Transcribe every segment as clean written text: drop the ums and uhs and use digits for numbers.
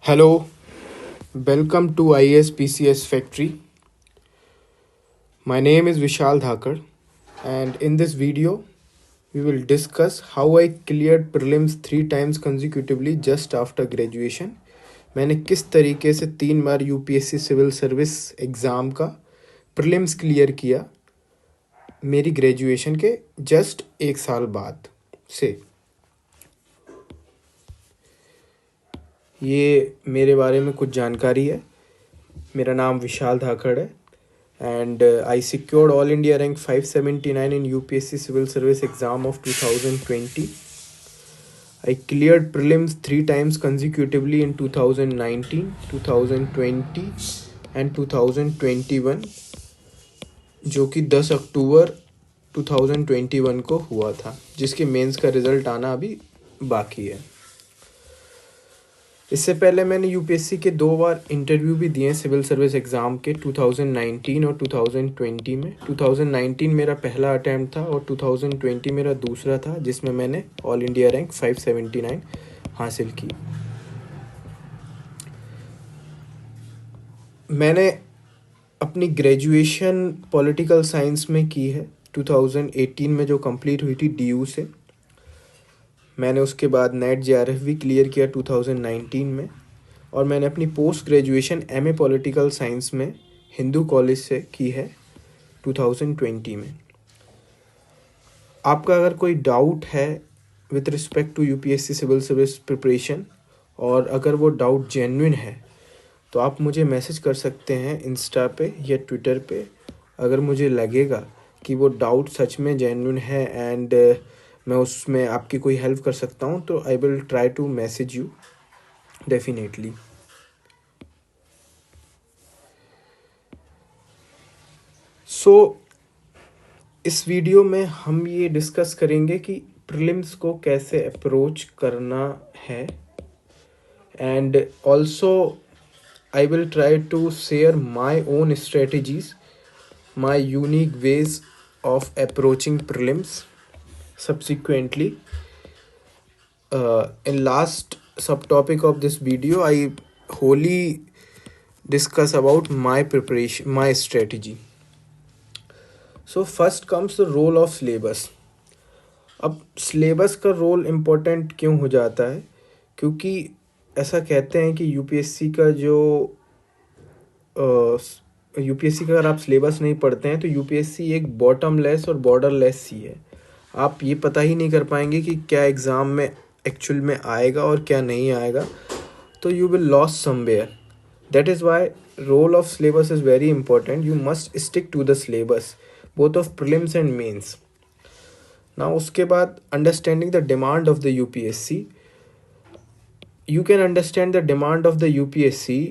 Hello, welcome to IAS PCS Factory. My name is Vishal Dhakar, and in this video, we will discuss how I cleared prelims 3 times consecutively just after graduation. मैंने किस तरीके से 3 बार UPSC civil service exam का prelims clear किया मेरी graduation के just 1 साल बाद से। ये मेरे बारे में कुछ जानकारी है। मेरा नाम विशाल धाकड़ है and I secured All India rank 579 in UPSC Civil Service exam of 2020. I cleared prelims 3 times consecutively in 2019, 2020 and 2021, जो कि 10 अक्टूबर 2021 को हुआ था, जिसके मेंस का रिज़ल्ट आना अभी बाकी है। इससे पहले मैंने यूपीएससी के 2 बार इंटरव्यू भी दिए सिविल सर्विस एग्ज़ाम के 2019 और 2020 में। 2019 मेरा पहला अटैम्प्ट था और 2020 मेरा दूसरा था, जिसमें मैंने ऑल इंडिया रैंक 579 हासिल की। मैंने अपनी ग्रेजुएशन पॉलिटिकल साइंस में की है 2018 में, जो कंप्लीट हुई थी डीयू से। मैंने उसके बाद नेट जेआरएफ भी क्लियर किया 2019 में, और मैंने अपनी post graduation MA political science में हिंदू कॉलेज से की है 2020 में। आपका अगर कोई डाउट है with respect to UPSC civil service preparation, और अगर वो डाउट जेन्युइन है, तो आप मुझे मैसेज कर सकते हैं इंस्टा पे या ट्विटर पे। अगर मुझे लगेगा कि वो डाउट सच में जेन्युइन है एंड मैं उसमें आपकी कोई हेल्प कर सकता हूँ, तो I will try to message you definitely. इस वीडियो में हम ये डिस्कस करेंगे कि प्रीलिम्स को कैसे अप्रोच करना है, and also I will try to share my own strategies, my unique ways of approaching prelims. Subsequently, in last subtopic of this video, I wholly discuss about my preparation, my strategy. So first comes the role of syllabus. अब syllabus का role important क्यों हो जाता है? क्योंकि ऐसा कहते हैं कि यूपीएससी का अगर आप सिलेबस नहीं पढ़ते हैं तो यूपीएससी एक बॉटमलेस और बॉर्डरलेस सी है। आप ये पता ही नहीं कर पाएंगे कि क्या एग्ज़ाम में एक्चुअल में आएगा और क्या नहीं आएगा, तो you will loss somewhere. That is why role of syllabus is very important. You must stick to the syllabus both of prelims and mains. Now उसके बाद understanding the demand of the UPSC. You can understand the demand of the UPSC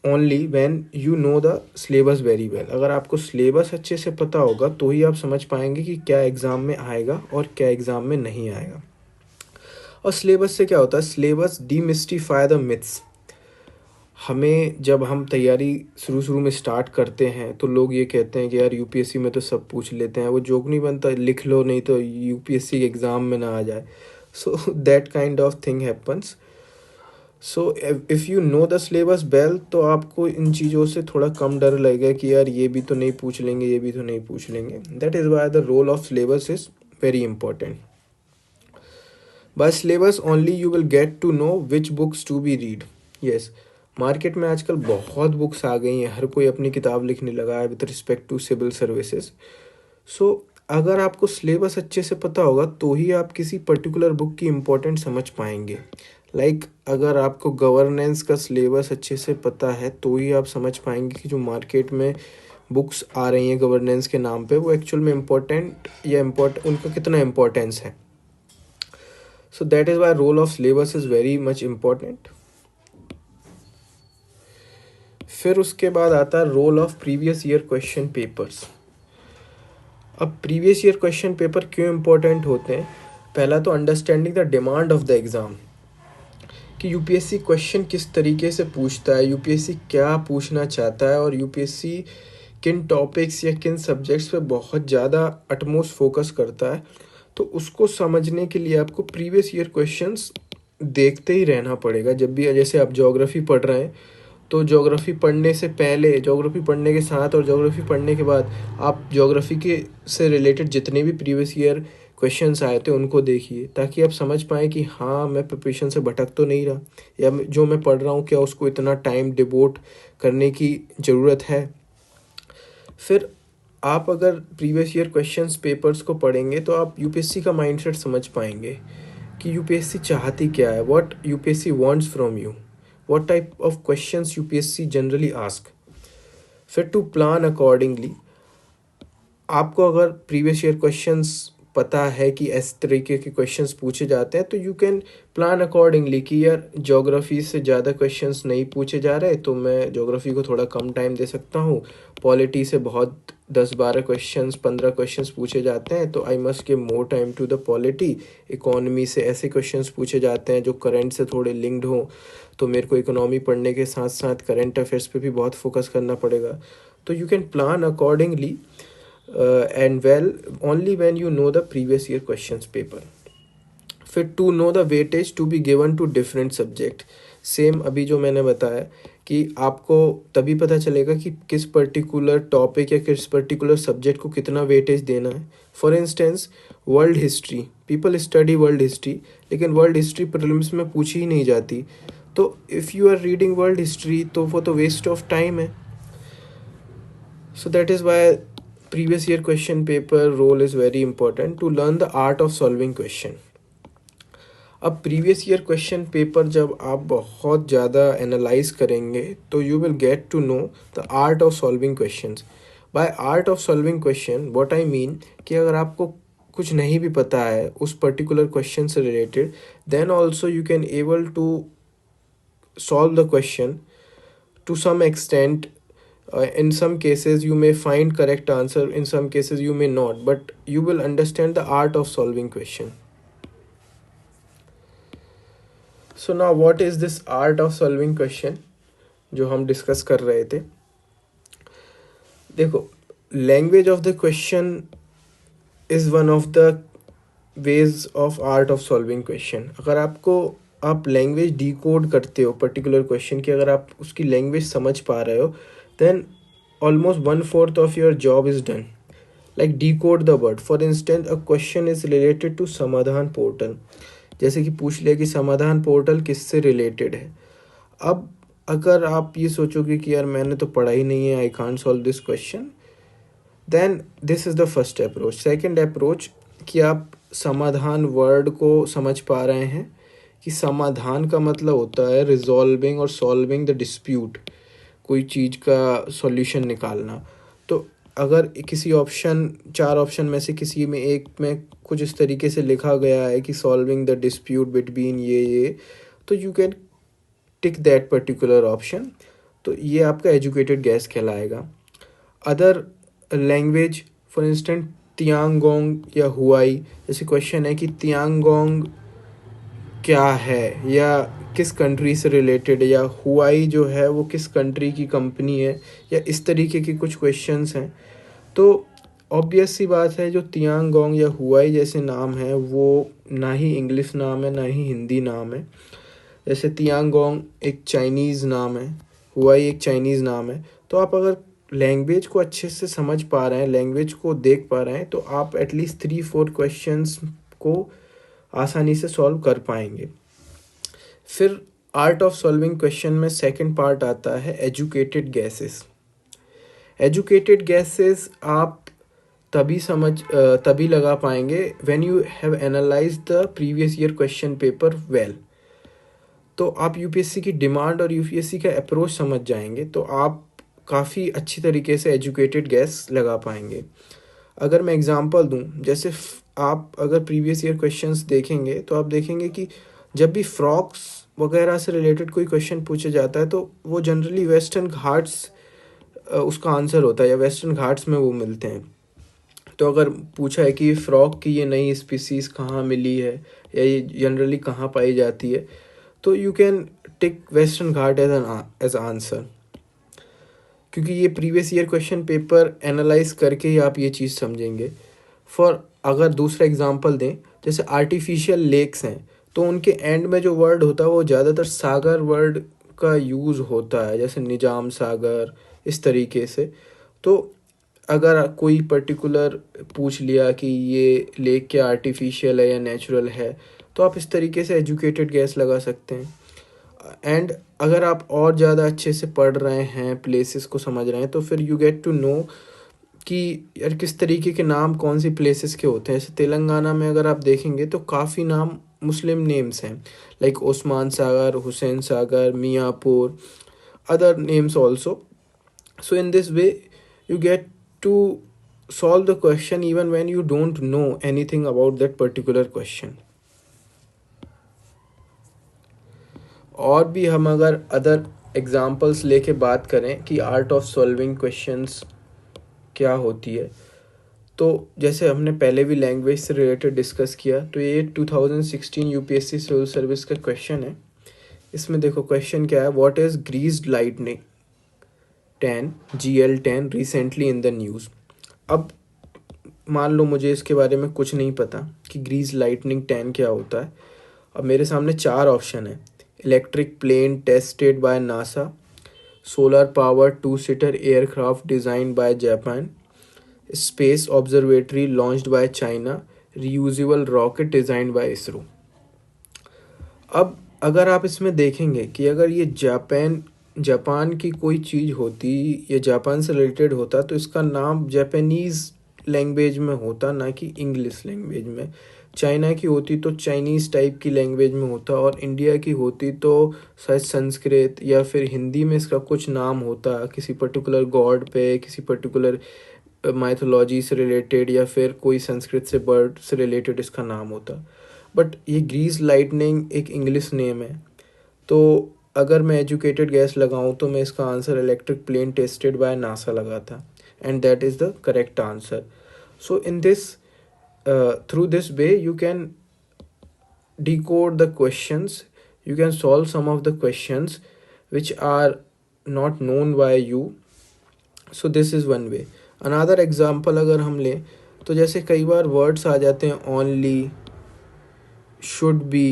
only when you know the syllabus very well. अगर आपको syllabus अच्छे से पता होगा तो ही आप समझ पाएंगे कि क्या एग्ज़ाम में आएगा और क्या एग्ज़ाम में नहीं आएगा। और सिलेबस से क्या होता है? Syllabus demystify the myths. हमें जब हम तैयारी शुरू में स्टार्ट करते हैं तो लोग ये कहते हैं कि यार यूपीएससी में तो सब पूछ लेते हैं, वो जोक नहीं बनता, लिख लो नहीं तो यूपीएससी के एग्ज़ाम में ना आ जाए। So that kind of thing happens. So if you know the syllabus well, तो आपको इन चीज़ों से थोड़ा कम डर लगेगा कि यार ये भी तो नहीं पूछ लेंगे, ये भी तो नहीं पूछ लेंगे। That is why the role of syllabus is very important. By syllabus only you will get to know which books to be read. Yes, market में आजकल बहुत बुक्स आ गई हैं, हर कोई अपनी किताब लिखने लगा है with respect to civil services. So अगर आपको सिलेबस अच्छे से पता होगा तो ही आप किसी पर्टिकुलर बुक की इम्पोर्टेंट समझ पाएंगे। लाइक अगर आपको गवर्नेंस का सिलेबस अच्छे से पता है तो ही आप समझ पाएंगे कि जो मार्केट में बुक्स आ रही हैं गवर्नेंस के नाम पे, वो एक्चुअल में इम्पोर्टेंट या उनका कितना इम्पोर्टेंस है। So that is why role of syllabus is very much important. फिर उसके बाद आता है role of previous year question papers. अब प्रीवियस ईयर क्वेश्चन पेपर क्यों इम्पोर्टेंट होते हैं? पहला तो understanding the demand of the exam, कि यूपीएससी क्वेश्चन किस तरीके से पूछता है, यूपीएससी क्या पूछना चाहता है, और यूपीएससी किन टॉपिक्स या किन सब्जेक्ट्स पे बहुत ज़्यादा अटमोस्ट फोकस करता है। तो उसको समझने के लिए आपको प्रीवियस ईयर क्वेश्चंस देखते ही रहना पड़ेगा। जब भी जैसे आप ज्योग्राफी पढ़ रहे हैं, तो ज्योग्राफी पढ़ने से पहले, ज्योग्राफी पढ़ने के साथ और ज्योग्राफी पढ़ने के बाद आप ज्योग्राफी के से रिलेटेड जितने भी प्रीवियस ईयर क्वेश्चंस आए थे उनको देखिए, ताकि आप समझ पाएँ कि हाँ, मैं प्रिपरेशन से भटक तो नहीं रहा, या जो मैं पढ़ रहा हूँ क्या उसको इतना टाइम डिवोट करने की ज़रूरत है। फिर आप अगर प्रीवियस ईयर क्वेश्चंस पेपर्स को पढ़ेंगे तो आप यूपीएससी का माइंडसेट समझ पाएंगे कि यूपीएससी चाहती क्या है, what UPSC wants from you, what type of questions UPSC generally ask. फिर टू प्लान अकॉर्डिंगली, आपको अगर प्रीवियस ईयर क्वेश्चंस पता है कि इस तरीके के क्वेश्चंस पूछे जाते हैं, तो यू कैन प्लान अकॉर्डिंगली कि यार ज्योग्राफी से ज़्यादा क्वेश्चंस नहीं पूछे जा रहे, तो मैं ज्योग्राफी को थोड़ा कम टाइम दे सकता हूँ। पॉलिटी से बहुत 10-12 क्वेश्चंस, 15 क्वेश्चंस पूछे जाते हैं, तो I must give more time to the polity. Economy से ऐसे क्वेश्चंस पूछे जाते हैं जो करंट से थोड़े लिंक्ड हों, तो मेरे को इकोनॉमी पढ़ने के साथ साथ करंट अफेयर्स पे भी बहुत फोकस करना पड़ेगा। तो you can plan accordingly and well only when you know the previous year questions paper. फिर to know the weightage to be given to different subject, same अभी जो मैंने बताया कि आपको तभी पता चलेगा कि किस पर्टिकुलर टॉपिक या किस पर्टिकुलर सब्जेक्ट को कितना वेटेज देना है। For instance world history, people study world history, लेकिन वर्ल्ड हिस्ट्री प्रीलिम्स में पूछी ही नहीं जाती, तो if you are reading world history तो वो तो वेस्ट ऑफ टाइम है। So that is why previous year question paper role is very important to learn the art of solving question. अब प्रीवियस ईयर क्वेश्चन पेपर जब आप बहुत ज़्यादा analyse करेंगे तो you will get to know the art of solving questions. By art of solving question what I mean कि अगर आपको कुछ नहीं भी पता है उस पर्टिकुलर क्वेश्चन से related, then also you can able to solve the question to some extent. In some cases you may find correct answer, in some cases you may not, but you will understand the art of solving question. So now what is this art of solving question जो हम discuss कर रहे थे? देखो, language of the question is one of the ways of art of solving question. अगर आप language decode करते हो पर्टिकुलर क्वेश्चन की, अगर आप उसकी लैंग्वेज समझ पा रहे हो, then almost 1/4 of your job is done. Like decode the word. For instance a question is related to Samadhan portal, जैसे कि पूछ लिया कि समाधान पोर्टल किससे रिलेटेड है। अब अगर आप ये सोचोगे कि यार मैंने तो पढ़ा ही नहीं है, I can't solve this question, then this is the first approach. Second approach कि आप समाधान वर्ड को समझ पा रहे हैं कि समाधान का मतलब होता है रिजॉल्विंग और सॉल्विंग द डिस्प्यूट, कोई चीज़ का सॉल्यूशन निकालना। तो अगर किसी ऑप्शन, 4 ऑप्शन में से किसी में एक में कुछ इस तरीके से लिखा गया है कि सॉल्विंग द डिस्प्यूट बिटवीन ये, तो you can tick that particular option, तो ये आपका एजुकेटेड गैस कहलाएगा। Other language, for instant Tiangong या हुआई, जैसे क्वेश्चन है कि तियांगोंग क्या है या किस कंट्री से रिलेटेड है, या हुआई जो है वो किस कंट्री की कंपनी है, या इस तरीके के कुछ क्वेश्चंस हैं। तो ऑब्वियस सी बात है, जो तियांगोंग या हुआई जैसे नाम है वो ना ही इंग्लिश नाम है ना ही हिंदी नाम है। जैसे तियांगोंग एक चाइनीज़ नाम है, हुआई एक चाइनीज़ नाम है। तो आप अगर लैंग्वेज को अच्छे से समझ पा रहे हैं, लैंग्वेज को देख पा रहे हैं, तो आप एटलीस्ट 3-4 क्वेश्चंस को आसानी से सॉल्व कर पाएंगे। फिर आर्ट ऑफ सॉल्विंग क्वेश्चन में सेकंड पार्ट आता है एजुकेटेड गैसेस। एजुकेटेड गैसेस आप तभी लगा पाएंगे when you have analysed the previous year question paper well. तो आप यूपीएससी की डिमांड और यूपीएससी का अप्रोच समझ जाएंगे, तो आप काफ़ी अच्छी तरीके से एजुकेटेड गैस लगा पाएंगे। अगर मैं एग्जांपल दूं, जैसे आप अगर प्रीवियस ईयर क्वेश्चंस देखेंगे तो आप देखेंगे कि जब भी फ्रॉक्स वगैरह से रिलेटेड कोई क्वेश्चन पूछा जाता है तो वो जनरली वेस्टर्न घाट्स उसका आंसर होता है, या वेस्टर्न घाट्स में वो मिलते हैं। तो अगर पूछा है कि फ्रॉक की ये नई स्पीसीज़ कहाँ मिली है या ये जनरली कहाँ पाई जाती है, तो you can tick western Ghat as answer, क्योंकि ये previous year question paper analyse करके ही आप ये चीज़ समझेंगे। फॉर अगर दूसरा एग्जांपल दें, जैसे आर्टिफिशियल लेक्स हैं, तो उनके एंड में जो वर्ड होता है वो ज़्यादातर सागर वर्ड का यूज़ होता है, जैसे निजाम सागर, इस तरीके से। तो अगर कोई पर्टिकुलर पूछ लिया कि ये लेक क्या आर्टिफिशियल है या नेचुरल है, तो आप इस तरीके से एजुकेटेड गैस लगा सकते हैं। एंड अगर आप और ज़्यादा अच्छे से पढ़ रहे हैं, प्लेसेस को समझ रहे हैं, तो फिर यू गेट टू नो कि यार किस तरीके के नाम कौन सी प्लेसेस के होते हैं। जैसे तेलंगाना में अगर आप देखेंगे तो काफ़ी नाम मुस्लिम नेम्स हैं, like Osman Sagar, Hussain Sagar, Miyapur, other names also. So in this way you get to solve the question even when you don't know anything about that particular question. और भी हम अगर अदर एग्जाम्पल्स लेके बात करें कि आर्ट ऑफ सॉल्विंग क्वेश्चंस क्या होती है, तो जैसे हमने पहले भी लैंग्वेज से रिलेटेड डिस्कस किया, तो ये 2016 यूपीएससी सिविल सर्विस का क्वेश्चन है। इसमें देखो क्वेश्चन क्या है, what is greased lightning 10 GL10 recently in the news. अब मान लो मुझे इसके बारे में कुछ नहीं पता कि ग्रीज लाइटनिंग 10 क्या होता है। अब मेरे सामने 4 ऑप्शन है, electric plane tested by NASA, solar power 2-सीटर aircraft design by Japan, space observatory launched by China, reusable rocket design by ISRO. अब अगर आप इसमें देखेंगे कि अगर ये जापान की कोई चीज़ होती या जापान से रिलेटेड होता, तो इसका नाम जापानीज़ लैंग्वेज में होता, ना कि इंग्लिश लैंग्वेज में। चाइना की होती तो चाइनीज़ टाइप की लैंग्वेज में होता, और इंडिया की होती तो शायद संस्कृत या फिर हिंदी में इसका कुछ नाम होता, किसी पर्टिकुलर गॉड पे, किसी पर्टिकुलर माइथोलॉजी से रिलेटेड, या फिर कोई संस्कृत से बर्ड से रिलेटेड इसका नाम होता। बट ये ग्रीज लाइटनिंग एक इंग्लिश नेम है, तो अगर मैं एजुकेटेड गैस लगाऊं तो मैं इसका answer electric plane tested by NASA लगा था, and that is the correct answer. So in this through this way you can decode the questions, you can solve some of the questions which are not known by you. So this is one way. Another example अगर हम लें तो जैसे कई बार words आ जाते हैं only, should be,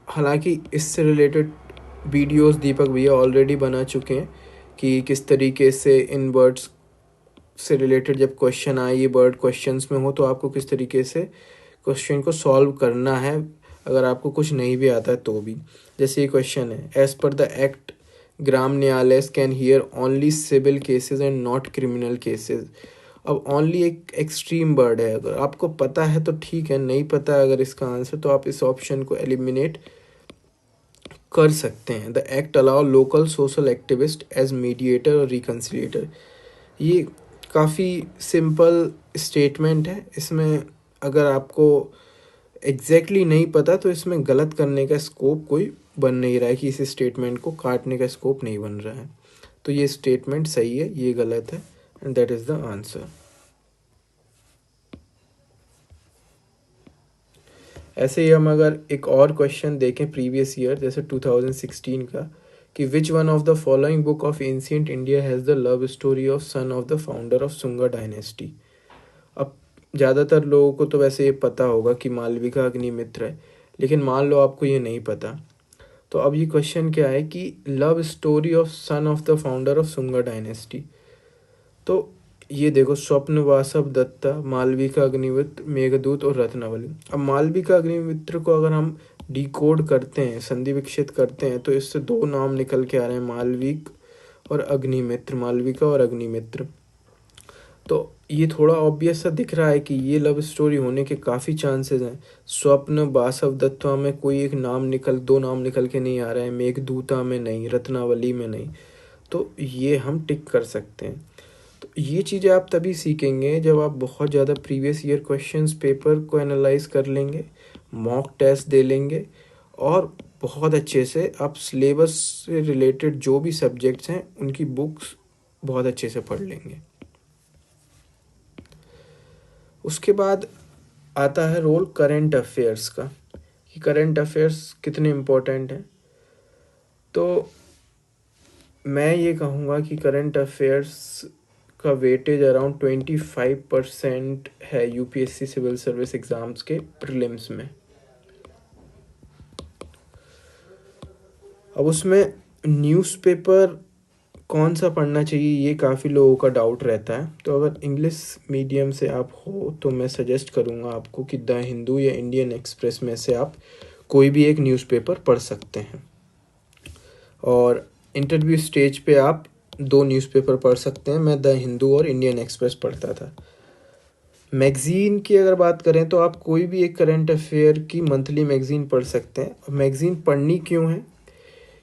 हालांकि इससे रिलेटेड वीडियोस दीपक भैया ऑलरेडी बना चुके हैं कि किस तरीके से इन वर्ड्स से रिलेटेड जब क्वेश्चन आए, ये वर्ड क्वेश्चंस में हो, तो आपको किस तरीके से क्वेश्चन को सॉल्व करना है अगर आपको कुछ नहीं भी आता है तो भी। जैसे ये क्वेश्चन है, as per the act Gram Nyayalaya can hear only civil cases and not criminal cases. अब ओनली एक एक्सट्रीम वर्ड है, अगर आपको पता है तो ठीक है, नहीं पता है अगर इसका आंसर तो आप इस ऑप्शन को एलिमिनेट कर सकते हैं। The act allow local social activist as mediator और रिकन्सिलेटर। ये काफ़ी सिंपल स्टेटमेंट है, इसमें अगर आपको एग्जैक्टली नहीं पता तो इसमें गलत करने का स्कोप कोई बन नहीं रहा है, कि इस स्टेटमेंट को काटने का स्कोप नहीं बन रहा है। तो ये स्टेटमेंट सही है, ये गलत है, and that is the answer. ऐसे ही हम अगर एक और क्वेश्चन देखें प्रीवियस ईयर, जैसे 2016 का, कि which one of the following book of ancient India has the love story of son of the founder of Sunga dynasty. अब ज़्यादातर लोगों को तो वैसे ये पता होगा कि मालविका अग्निमित्र है, लेकिन मान लो आपको ये नहीं पता, तो अब ये क्वेश्चन क्या है कि love story of son of the founder of Sunga dynasty. तो ये देखो, स्वप्न वासव दत्ता, मालविका अग्निमित्र, मेघदूत और रत्नावली। अब मालविका अग्निमित्र को अगर हम डिकोड करते हैं, संधि विक्षेप करते हैं, तो इससे 2 नाम निकल के आ रहे हैं, मालविक और अग्निमित्र, मालविका और अग्निमित्र। तो ये थोड़ा ऑब्वियस सा दिख रहा है कि ये लव स्टोरी होने के काफ़ी चांसेस हैं। स्वप्न वासव दत्ता में कोई एक नाम 2 नाम निकल के नहीं आ रहा है, मेघदूता में नहीं, रत्नावली में नहीं, तो ये हम टिक कर सकते हैं। तो ये चीज़ें आप तभी सीखेंगे जब आप बहुत ज़्यादा प्रीवियस ईयर क्वेश्चंस पेपर को एनालाइज कर लेंगे, मॉक टेस्ट दे लेंगे, और बहुत अच्छे से आप सिलेबस से रिलेटेड जो भी सब्जेक्ट्स हैं उनकी बुक्स बहुत अच्छे से पढ़ लेंगे। उसके बाद आता है रोल करंट अफेयर्स का, कि करंट अफेयर्स कितने इम्पोर्टेंट हैं। तो मैं ये कहूँगा कि करंट अफेयर्स का वेटेज अराउंड 25% है यूपीएससी सिविल सर्विस एग्ज़ाम्स के प्रीलिम्स में। अब उसमें न्यूज़पेपर कौन सा पढ़ना चाहिए, ये काफ़ी लोगों का डाउट रहता है। तो अगर इंग्लिश मीडियम से आप हो तो मैं सजेस्ट करूँगा आपको कि द हिंदू या इंडियन एक्सप्रेस में से आप कोई भी एक न्यूज़पेपर पढ़ सकते हैं। और इंटरव्यू स्टेज पे आप 2 न्यूज़पेपर पढ़ सकते हैं। मैं द हिंदू और इंडियन एक्सप्रेस पढ़ता था। मैगज़ीन की अगर बात करें तो आप कोई भी एक करंट अफेयर की मंथली मैगज़ीन पढ़ सकते हैं। मैगज़ीन पढ़नी क्यों है?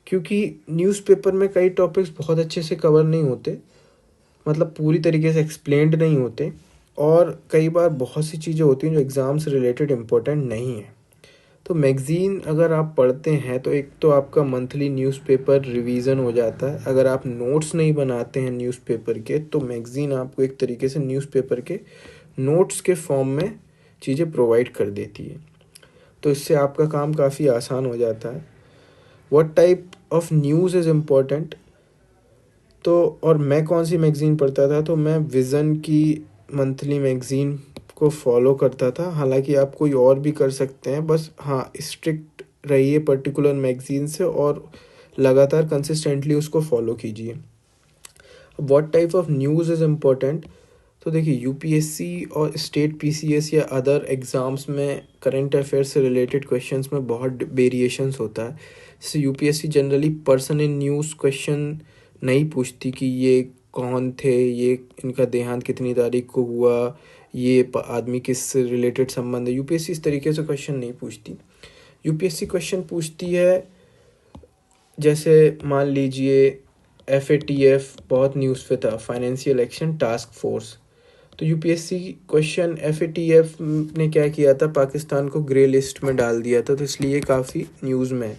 क्योंकि न्यूज़पेपर में कई टॉपिक्स बहुत अच्छे से कवर नहीं होते, मतलब पूरी तरीके से एक्सप्लेन्ड नहीं होते, और कई बार बहुत सी चीज़ें होती हैं जो एग्ज़ाम से रिलेटेड इम्पोर्टेंट नहीं है। तो मैगज़ीन अगर आप पढ़ते हैं तो एक तो आपका मंथली न्यूज़पेपर रिवीजन हो जाता है। अगर आप नोट्स नहीं बनाते हैं न्यूज़पेपर के तो मैगज़ीन आपको एक तरीके से न्यूज़पेपर के नोट्स के फॉर्म में चीज़ें प्रोवाइड कर देती है। तो इससे आपका काम काफ़ी आसान हो जाता है। What type of news is important, तो और मैं कौन सी मैगज़ीन पढ़ता था, तो मैं विज़न की मंथली मैगज़ीन को फॉलो करता था। हालांकि आप कोई और भी कर सकते हैं, बस हाँ स्ट्रिक्ट रहिए पर्टिकुलर मैगज़ीन से और लगातार कंसिस्टेंटली उसको फॉलो कीजिए। What type of news is important, तो देखिए यूपीएससी और स्टेट पीसीएस या अदर एग्ज़ाम्स में करंट अफेयर से रिलेटेड क्वेश्चंस में बहुत वेरिएशंस होता है। जैसे UPSC generally person in news question नहीं पूछती कि ये कौन थे, ये इनका देहांत कितनी तारीख को हुआ, ये आदमी किस से रिलेटेड संबंध है। यूपीएससी इस तरीके से क्वेश्चन नहीं पूछती। यूपीएससी क्वेश्चन पूछती है, जैसे मान लीजिए एफएटीएफ बहुत न्यूज़ पे था, फाइनेंशियल एक्शन टास्क फोर्स। तो यूपीएससी क्वेश्चन एफएटीएफ ने क्या किया था, पाकिस्तान को ग्रे लिस्ट में डाल दिया था, तो इसलिए काफ़ी न्यूज़ में है।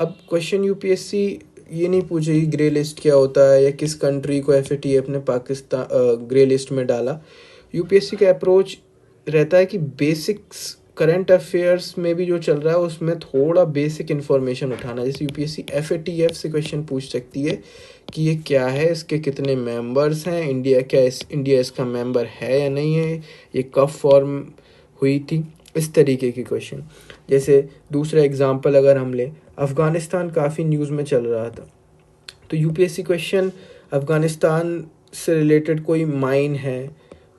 अब क्वेश्चन यूपीएससी ये नहीं पूछेगी ग्रे लिस्ट क्या होता है या किस कंट्री को एफएटीएफ ने पाकिस्तान ग्रे लिस्ट में डाला। यूपीएससी का अप्रोच रहता है कि बेसिक्स करंट अफेयर्स में भी जो चल रहा है उसमें थोड़ा बेसिक इन्फॉर्मेशन उठाना। जैसे यूपीएससी एफएटीएफ से क्वेश्चन पूछ सकती है कि ये क्या है, इसके कितने मेंबर्स हैं, इंडिया इसका मेंबर है या नहीं है, ये कब फॉर्म हुई थी, इस तरीके के क्वेश्चन। जैसे दूसरा एग्जांपल अगर हम लें, अफ़गानिस्तान काफ़ी न्यूज़ में चल रहा था, तो यूपीएससी क्वेश्चन अफ़गानिस्तान से रिलेटेड कोई माइन है,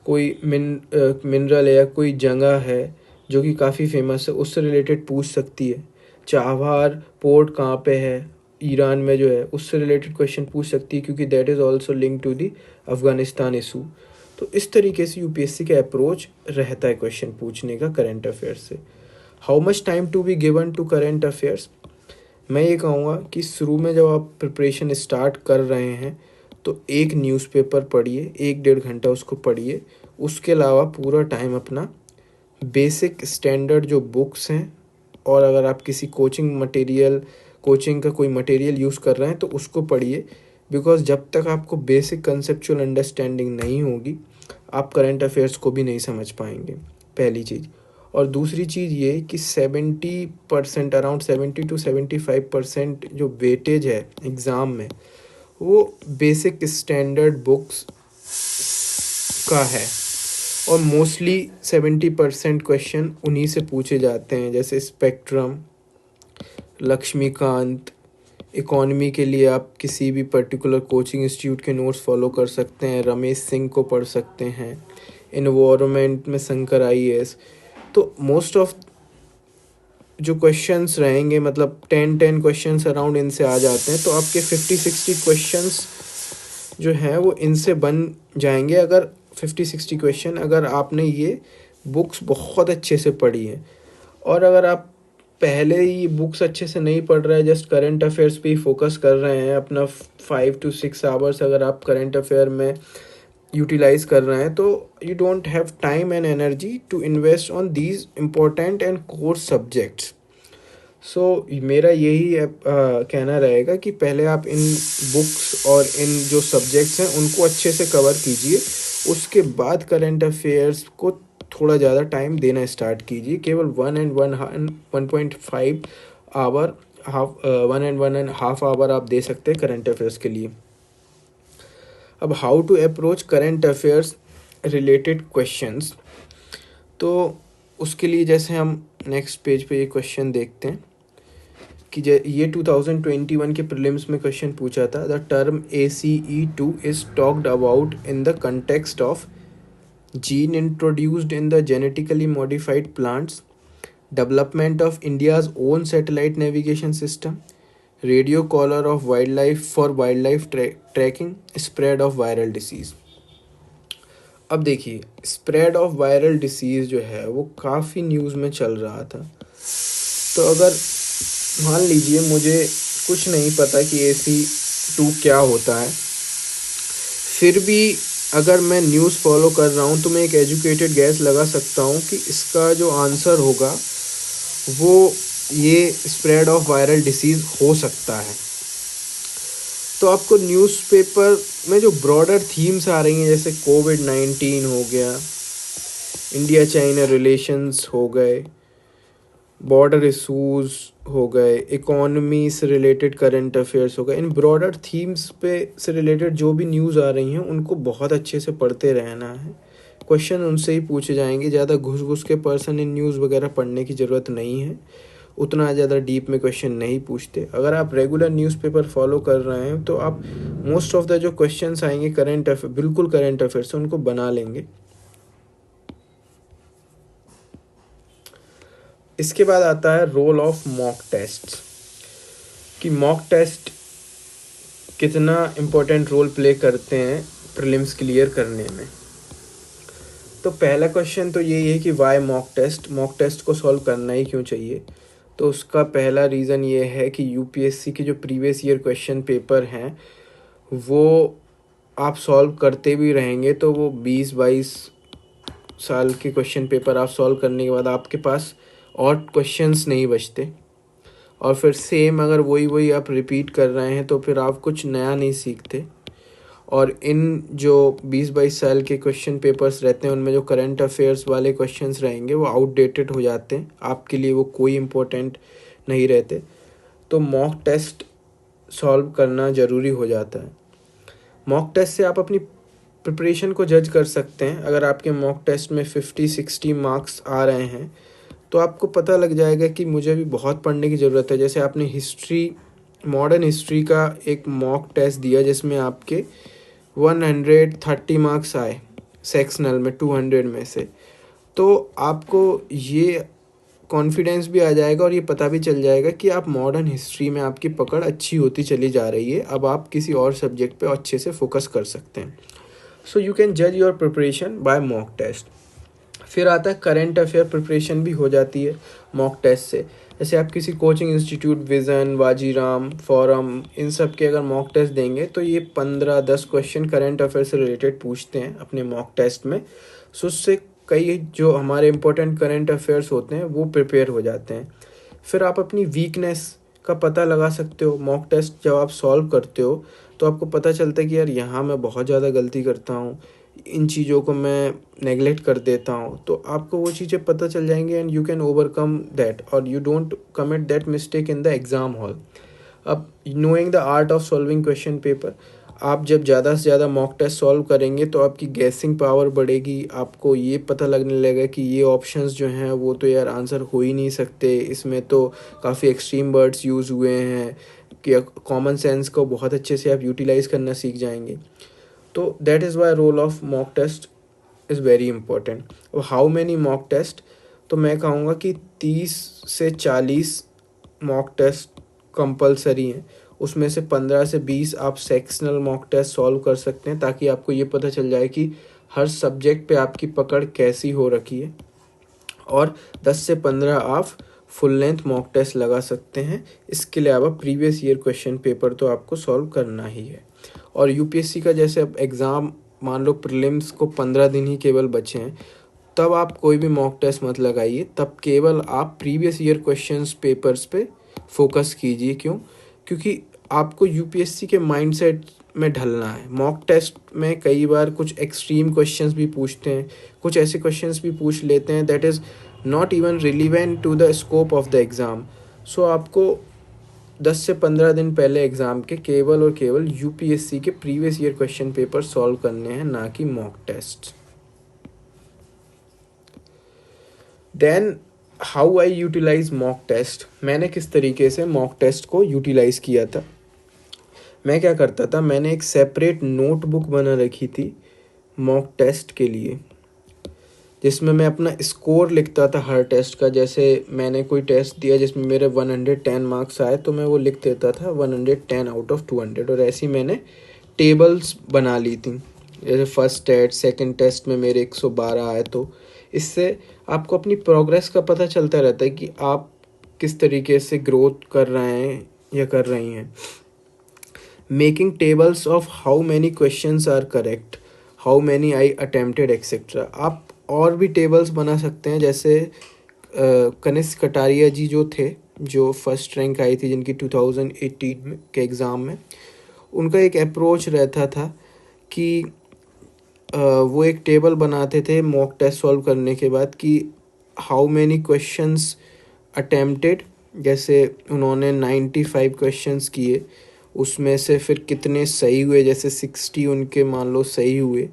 कोई मिनरल है या कोई जगह है जो कि काफ़ी फेमस है, उससे रिलेटेड पूछ सकती है। चाबहार पोर्ट कहाँ पे है, ईरान में जो है, उससे रिलेटेड क्वेश्चन पूछ सकती है क्योंकि that is also link to the Afghanistan issue. तो इस तरीके से यूपीएससी का अप्रोच रहता है क्वेश्चन पूछने का करंट अफेयर्स से। How much time to be given to current affairs, मैं ये कहूँगा कि शुरू में जब आप प्रिपरेशन स्टार्ट कर रहे हैं तो एक न्यूज़पेपर पढ़िए, 1-1.5 घंटा उसको पढ़िए। उसके अलावा पूरा टाइम अपना बेसिक स्टैंडर्ड जो बुक्स हैं, और अगर आप किसी कोचिंग का कोई मटेरियल यूज़ कर रहे हैं तो उसको पढ़िए। बिकॉज़ जब तक आपको बेसिक कंसेप्चुअल अंडरस्टैंडिंग नहीं होगी आप करंट अफेयर्स को भी नहीं समझ पाएंगे, पहली चीज़। और दूसरी चीज़ ये कि 70% अराउंड 70 to 75% जो वेटेज है एग्ज़ाम में वो बेसिक स्टैंडर्ड बुक्स का है, और मोस्टली 70% क्वेश्चन उन्हीं से पूछे जाते हैं। जैसे स्पेक्ट्रम, लक्ष्मीकांत। इकोनॉमी के लिए आप किसी भी पर्टिकुलर कोचिंग इंस्टीट्यूट के नोट्स फॉलो कर सकते हैं, रमेश सिंह को पढ़ सकते हैं। इन्वायरमेंट में शंकर आईएएस। तो मोस्ट ऑफ जो क्वेश्चंस रहेंगे, मतलब 10 क्वेश्चंस अराउंड इनसे आ जाते हैं, तो आपके 50-60 क्वेश्चंस जो हैं वो इनसे बन जाएंगे। अगर 50-60 क्वेश्चन अगर आपने ये बुक्स बहुत अच्छे से पढ़ी हैं। और अगर आप पहले ही बुक्स अच्छे से नहीं पढ़ रहे हैं, जस्ट करंट अफेयर्स पे ही फोकस कर रहे हैं, अपना 5 to 6 आवर्स अगर आप करंट अफेयर में यूटिलाइज कर रहे हैं, तो you don't have time and energy to invest on these important and core subjects. So मेरा यही कहना रहेगा कि पहले आप इन बुक्स और इन जो सब्जेक्ट्स हैं उनको अच्छे से कवर कीजिए, उसके बाद करंट अफेयर्स को थोड़ा ज़्यादा टाइम देना स्टार्ट कीजिए। केवल 1 and 1.5 आवर आप दे सकते हैं करंट अफेयर्स के लिए। अब how to approach current affairs related questions, तो उसके लिए जैसे हम नेक्स्ट पेज पे ये क्वेश्चन देखते हैं कि ये 2021 के प्रीलिम्स में क्वेश्चन पूछा था। The term ACE2 is talked about in the context of gene introduced in the genetically modified plants, development of India's own satellite navigation system, radio collar of wildlife for wildlife tracking, spread of viral disease. अब देखिए, spread of viral disease जो है वो काफ़ी news में चल रहा था। तो अगर मान लीजिए मुझे कुछ नहीं पता कि AC2 क्या होता है, फिर भी अगर मैं न्यूज़ फॉलो कर रहा हूँ तो मैं एक एजुकेटेड गैस लगा सकता हूँ कि इसका जो आंसर होगा वो ये स्प्रेड ऑफ वायरल डिसीज़ हो सकता है। तो आपको न्यूज़पेपर में जो ब्रॉडर थीम्स आ रही हैं, जैसे कोविड-19 हो गया, इंडिया चाइना रिलेशंस हो गए, बॉर्डर इशूज़ हो गए, इकोनॉमी से रिलेटेड करंट अफेयर्स हो गए, इन ब्रॉडर थीम्स पे से रिलेटेड जो भी न्यूज़ आ रही हैं उनको बहुत अच्छे से पढ़ते रहना है। क्वेश्चन उनसे ही पूछे जाएंगे, ज़्यादा घुस घुस के पर्सन इन न्यूज़ वगैरह पढ़ने की ज़रूरत नहीं है, उतना ज़्यादा डीप में क्वेश्चन नहीं पूछते। अगर आप रेगुलर न्यूज़पेपर फॉलो कर रहे हैं तो आप मोस्ट ऑफ द जो क्वेश्चंस आएंगे करंट अफेयर, बिल्कुल करंट अफेयर से, उनको बना लेंगे। इसके बाद आता है रोल ऑफ मॉक टेस्ट, कि मॉक टेस्ट कितना इम्पोर्टेंट रोल प्ले करते हैं प्रीलिम्स क्लियर करने में। तो पहला क्वेश्चन तो यही है कि वाई मॉक टेस्ट को सॉल्व करना ही क्यों चाहिए। तो उसका पहला रीज़न ये है कि यूपीएससी के जो प्रीवियस ईयर क्वेश्चन पेपर हैं वो आप सॉल्व करते भी रहेंगे तो वो 20-22 साल के क्वेश्चन पेपर आप सॉल्व करने के बाद आपके पास और क्वेश्चंस नहीं बचते, और फिर सेम अगर वही आप रिपीट कर रहे हैं तो फिर आप कुछ नया नहीं सीखते। और इन जो 20-22 साल के क्वेश्चन पेपर्स रहते हैं उनमें जो करंट अफेयर्स वाले क्वेश्चंस रहेंगे वो आउटडेटेड हो जाते हैं, आपके लिए वो कोई इम्पोर्टेंट नहीं रहते। तो मॉक टेस्ट सॉल्व करना ज़रूरी हो जाता है। मॉक टेस्ट से आप अपनी प्रिपरेशन को जज कर सकते हैं। अगर आपके मॉक टेस्ट में 50-60 मार्क्स आ रहे हैं तो आपको पता लग जाएगा कि मुझे भी बहुत पढ़ने की ज़रूरत है। जैसे आपने मॉडर्न हिस्ट्री का एक मॉक टेस्ट दिया जिसमें आपके 130 मार्क्स आए सेक्शनल में 200 में से, तो आपको ये कॉन्फिडेंस भी आ जाएगा और ये पता भी चल जाएगा कि आप मॉडर्न हिस्ट्री में आपकी पकड़ अच्छी होती चली जा रही है, अब आप किसी और सब्जेक्ट पे अच्छे से फोकस कर सकते हैं। सो यू कैन जज your preparation by mock test. फिर आता है करंट अफेयर प्रिपरेशन भी हो जाती है मॉक टेस्ट से। जैसे आप किसी coaching institute, Vision, Vajiram, Forum, इन सब के अगर मॉक टेस्ट देंगे तो ये 15-10 क्वेश्चन करंट अफेयर से रिलेटेड पूछते हैं अपने मॉक टेस्ट में। सो उससे कई जो हमारे इंपॉर्टेंट करंट अफेयर्स होते हैं वो प्रिपेयर हो जाते हैं। फिर आप अपनी वीकनेस का पता लगा सकते हो। मॉक टेस्ट जब आप सॉल्व करते हो तो आपको पता चलता है कि यार यहाँ मैं बहुत ज़्यादा गलती करता हूँ, इन चीज़ों को मैं नेगलेक्ट कर देता हूँ, तो आपको वो चीज़ें पता चल जाएंगी and you can overcome that और you don't commit that mistake in the exam hall. अब knowing the art of solving question paper, आप जब ज़्यादा से ज़्यादा मॉक टेस्ट सॉल्व करेंगे तो आपकी गैसिंग पावर बढ़ेगी। आपको ये पता लगने लगेगा कि ये ऑप्शंस जो हैं वो तो यार आंसर हो ही नहीं सकते, इसमें तो काफ़ी एक्सट्रीम वर्ड्स यूज़ हुए हैं, कि कॉमन सेंस को बहुत अच्छे से आप यूटिलाइज़ करना सीख जाएंगे। तो that is why role of mock test is very important. और हाउ मैनी मॉक टेस्ट, तो मैं कहूँगा कि 30 से 40 मॉक टेस्ट कंपलसरी हैं। उसमें से 15 से 20 आप सेक्शनल मॉक टेस्ट सॉल्व कर सकते हैं ताकि आपको ये पता चल जाए कि हर सब्जेक्ट पे आपकी पकड़ कैसी हो रखी है। और 10 से 15 आप फुल लेंथ मॉक टेस्ट लगा सकते हैं। इसके अलावा प्रीवियस ईयर क्वेश्चन पेपर तो आपको सॉल्व करना ही है। और यूपीएससी का जैसे अब एग्ज़ाम, मान लो प्रीलिम्स को 15 दिन ही केवल बचे हैं, तब आप कोई भी मॉक टेस्ट मत लगाइए, तब केवल आप प्रीवियस ईयर क्वेश्चंस पेपर्स पे फोकस कीजिए। क्यों? क्योंकि आपको यूपीएससी के माइंडसेट में ढलना है। मॉक टेस्ट में कई बार कुछ एक्सट्रीम क्वेश्चंस भी पूछते हैं, कुछ ऐसे क्वेश्चंस भी पूछ लेते हैं that is not even relevant to the scope of the exam. So आपको 10 से 15 दिन पहले एग्ज़ाम के केवल और केवल यूपीएससी के previous year question paper solve करने हैं, ना कि mock test. Then how I utilise mock test, मैंने किस तरीके से मॉक टेस्ट को यूटिलाइज़ किया था। मैं क्या करता था, मैंने एक सेपरेट नोटबुक बना रखी थी मॉक टेस्ट के लिए, जिसमें मैं अपना स्कोर लिखता था हर टेस्ट का। जैसे मैंने कोई टेस्ट दिया जिसमें मेरे 110 मार्क्स आए, तो मैं वो लिख देता था 110 आउट ऑफ 200। और ऐसी मैंने टेबल्स बना ली थी। जैसे फर्स्ट टेस्ट, सेकंड टेस्ट में मेरे 112 आए, तो इससे आपको अपनी प्रोग्रेस का पता चलता रहता है कि आप किस तरीके से ग्रोथ कर रहे हैं या कर रही हैं। Making tables of how many questions are correct, how many I attempted etcetera. आप और भी टेबल्स बना सकते हैं, जैसे कनिष्क कटारिया जी जो थे, जो फर्स्ट रैंक आई थी जिनकी 2018 में के एग्ज़ाम में, उनका एक अप्रोच रहता था कि वो एक टेबल बनाते थे मॉक टेस्ट सॉल्व करने के बाद कि हाउ मैनी क्वेश्चंस अटेम्प्टेड। जैसे उन्होंने 95 क्वेश्चंस किए, उसमें से फिर कितने सही हुए, जैसे 60 उनके मान लो सही हुए,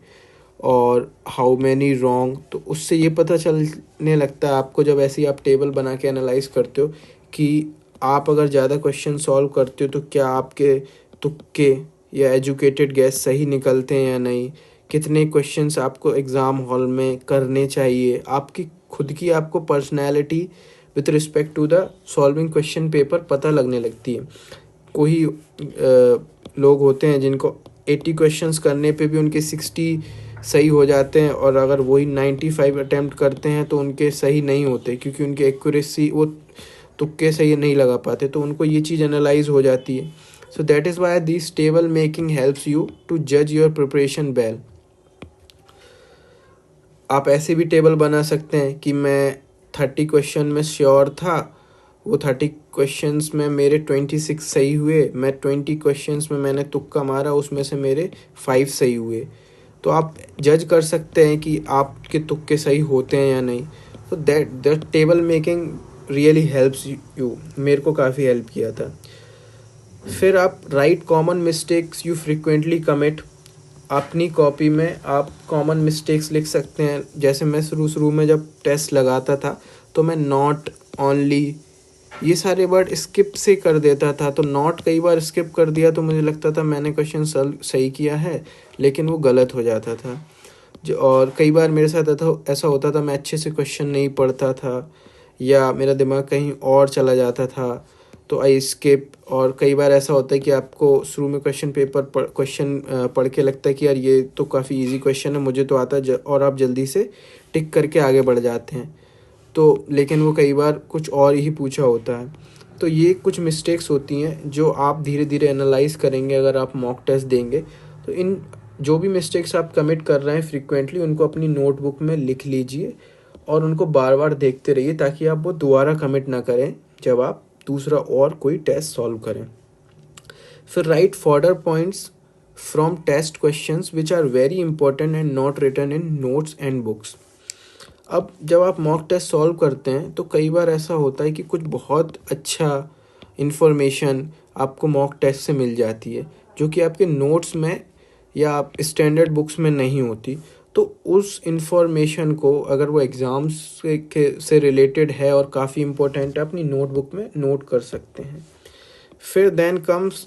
और हाउ मैनी रॉन्ग। तो उससे ये पता चलने लगता है आपको, जब ऐसे ही आप टेबल बना के एनालाइज करते हो, कि आप अगर ज़्यादा क्वेश्चन सॉल्व करते हो तो क्या आपके तुक्के या एजुकेटेड गैस सही निकलते हैं या नहीं, कितने क्वेश्चंस आपको एग्ज़ाम हॉल में करने चाहिए। आपकी खुद की आपको personality with respect to the solving question paper पता लगने लगती है। कोई लोग होते हैं जिनको 80 क्वेश्चंस करने पे भी उनके 60 सही हो जाते हैं, और अगर वही 95 अटेम्प्ट करते हैं तो उनके सही नहीं होते, क्योंकि उनकी एक्यूरेसी, वो तुक्के सही नहीं लगा पाते, तो उनको ये चीज़ एनालाइज हो जाती है। So that is why this table making helps you to जज योर प्रिपरेशन वेल। आप ऐसे भी टेबल बना सकते हैं कि मैं 30 क्वेश्चन में श्योर था, वो 30 क्वेश्चंस में मेरे 26 सही हुए, मैं 20 क्वेश्चंस में मैंने तुक्का मारा, उसमें से मेरे 5 सही हुए। तो आप जज कर सकते हैं कि आपके तुक्के सही होते हैं या नहीं। तो that table making really helps you, मेरे को काफ़ी हेल्प किया था। फिर आप right common mistakes you frequently commit. अपनी कॉपी में आप कॉमन मिस्टेक्स लिख सकते हैं। जैसे मैं शुरू में जब टेस्ट लगाता था, तो मैं नॉट, ओनली, ये सारे वर्ड स्किप से कर देता था। तो नॉट कई बार स्किप कर दिया तो मुझे लगता था मैंने क्वेश्चन सही किया है, लेकिन वो गलत हो जाता था। और कई बार मेरे साथ ऐसा होता था, मैं अच्छे से क्वेश्चन नहीं पढ़ता था, या मेरा दिमाग कहीं और चला जाता था, तो आई स्किप। और कई बार ऐसा होता है कि आपको शुरू में क्वेश्चन पेपर क्वेश्चन पढ़ के लगता है कि यार ये तो काफ़ी इजी क्वेश्चन है, मुझे तो आता है, और आप जल्दी से टिक करके आगे बढ़ जाते हैं, तो लेकिन वो कई बार कुछ और ही पूछा होता है। तो ये कुछ मिस्टेक्स होती हैं जो आप धीरे धीरे एनालाइज करेंगे अगर आप मॉक टेस्ट देंगे। तो इन जो भी मिस्टेक्स आप कमिट कर रहे हैं फ्रीक्वेंटली, उनको अपनी नोटबुक में लिख लीजिए और उनको बार बार देखते रहिए, ताकि आप वो दोबारा कमिट ना करें जब आप दूसरा और कोई टेस्ट सॉल्व करें। फिर write further points from test questions which are very important and not written in notes and books. अब जब आप मॉक टेस्ट सॉल्व करते हैं तो कई बार ऐसा होता है कि कुछ बहुत अच्छा इन्फॉर्मेशन आपको मॉक टेस्ट से मिल जाती है, जो कि आपके नोट्स में या आप स्टैंडर्ड बुक्स में नहीं होती। तो उस इंफॉर्मेशन को, अगर वो एग्ज़ाम्स से रिलेटेड है और काफ़ी इम्पोर्टेंट है, अपनी नोटबुक में नोट कर सकते हैं। फिर then comes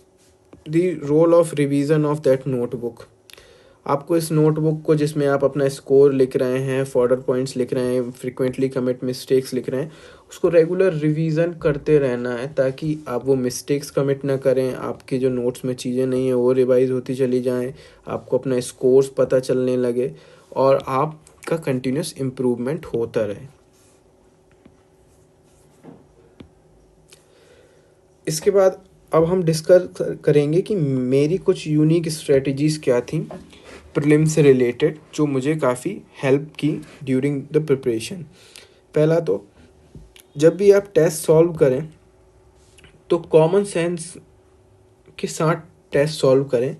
the role of revision of that notebook. आपको इस नोटबुक को, जिसमें आप अपना स्कोर लिख रहे हैं, फॉर्दर पॉइंट्स लिख रहे हैं, फ्रीक्वेंटली कमिट मिस्टेक्स लिख रहे हैं, उसको रेगुलर रिवीजन करते रहना है, ताकि आप वो मिस्टेक्स कमिट ना करें, आपके जो नोट्स में चीज़ें नहीं हैं वो रिवाइज होती चली जाएं, आपको अपना स्कोर्स पता चलने लगे और आपका कंटिन्यूस इम्प्रूवमेंट होता रहे। इसके बाद अब हम डिस्कस करेंगे कि मेरी कुछ यूनिक स्ट्रेटजीज़ क्या थी प्रीलिम से रिलेटेड, जो मुझे काफ़ी हेल्प की ड्यूरिंग द प्रिपरेशन। पहला तो, जब भी आप टेस्ट सॉल्व करें तो कॉमन सेंस के साथ टेस्ट सॉल्व करें।